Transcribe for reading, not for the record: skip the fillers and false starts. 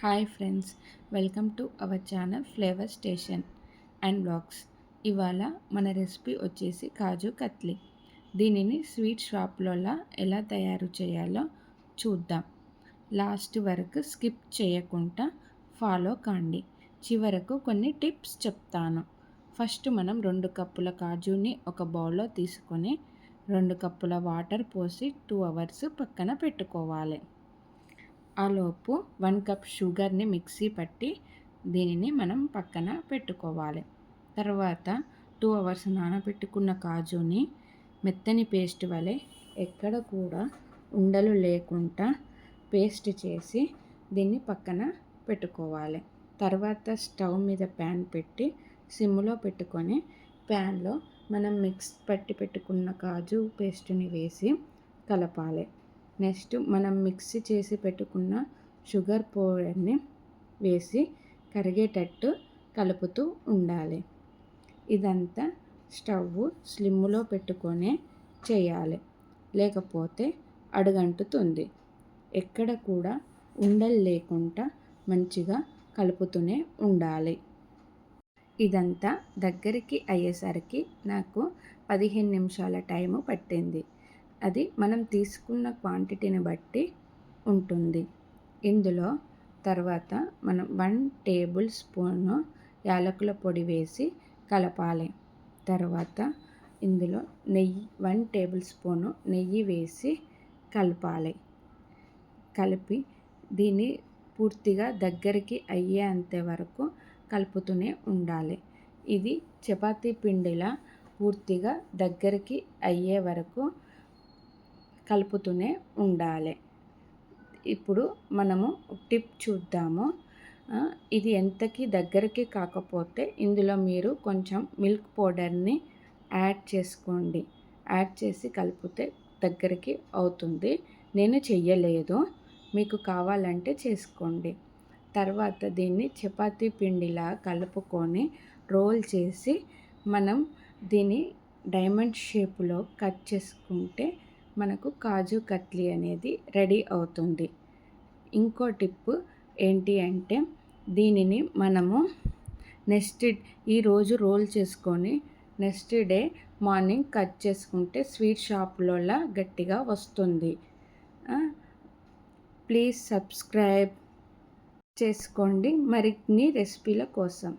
Hi friends, welcome to our channel flavour station and blogs. ఇవాళ మన recipe వచ్చేసి కాజు కత్లీ. దీనిని స్వీట్ షాప్లలో ఎలా తయారు చేయాలో చూద్దాం. లాస్ట్ వరకు స్కిప్ చేయకుండా ఫాలో కాండి. చివరకు కొన్ని టిప్స్ చెప్తాను. ఫస్ట్ మనం 2 కప్పుల కాజుని ఒక బౌల్లో తీసుకొని 2 కప్పుల వాటర్ పోసి 2 అవర్స్ పక్కన పెట్టుకోవాలి. ఆలోపు 1 కప్ షుగర్ని మిక్సీ పట్టి దీనిని మనం పక్కన పెట్టుకోవాలి. తర్వాత 2 అవర్స్ నానబెట్టుకున్న కాజుని మెత్తని పేస్ట్ వలె ఎక్కడ కూడా ఉండలు లేకుండా పేస్ట్ చేసి దీన్ని పక్కన పెట్టుకోవాలి. తర్వాత స్టవ్ మీద ప్యాన్ పెట్టి సిమ్లో పెట్టుకొని ప్యాన్లో మనం పట్టి పెట్టుకున్న కాజు పేస్ట్ని వేసి కలపాలి. నెక్స్ట్ మనం మిక్సీ చేసి పెట్టుకున్న షుగర్ పౌడర్ని వేసి కరిగేటట్టు కలుపుతూ ఉండాలి. ఇదంతా స్టవ్ స్లిమ్లో పెట్టుకొని చేయాలి, లేకపోతే అడుగంటుతుంది. ఎక్కడ కూడా ఉండలు లేకుండా మంచిగా కలుపుతూనే ఉండాలి. ఇదంతా దగ్గరికి అయ్యేసరికి నాకు 15 నిమిషాల టైము పట్టింది. అది మనం తీసుకున్న క్వాంటిటీని బట్టి ఉంటుంది. ఇందులో తర్వాత మనం 1 టేబుల్ స్పూను యాలకుల పొడి వేసి కలపాలి. తర్వాత ఇందులో 1 టేబుల్ స్పూను నెయ్యి వేసి కలపాలి. కలిపి దీన్ని పూర్తిగా దగ్గరికి అయ్యేంత వరకు కలుపుతూనే ఉండాలి. ఇది చపాతీ పిండిలా పూర్తిగా దగ్గరికి అయ్యే వరకు కలుపుతూనే ఉండాలి. ఇప్పుడు మనము టిప్ చూద్దాము. ఇది ఎంతకి దగ్గరికి కాకపోతే ఇందులో మీరు కొంచెం మిల్క్ పౌడర్ని యాడ్ చేసుకోండి. యాడ్ చేసి కలిపితే దగ్గరికి అవుతుంది. నేను చెయ్యలేదు, మీకు కావాలంటే చేసుకోండి. తర్వాత దీన్ని చపాతీ పిండిలా కలుపుకొని రోల్ చేసి మనం దీన్ని డైమండ్ షేపులో కట్ చేసుకుంటే మనకు కాజు కత్లీ అనేది రెడీ అవుతుంది. ఇంకో టిప్ ఏంటి అంటే దీనిని మనము ఈరోజు రోల్ చేసుకొని నెక్స్ట్ డే మార్నింగ్ కట్ చేసుకుంటే స్వీట్ షాప్లోలా గట్టిగా వస్తుంది. ప్లీజ్ సబ్స్క్రైబ్ చేసుకోండి మరిన్ని రెసిపీల కోసం.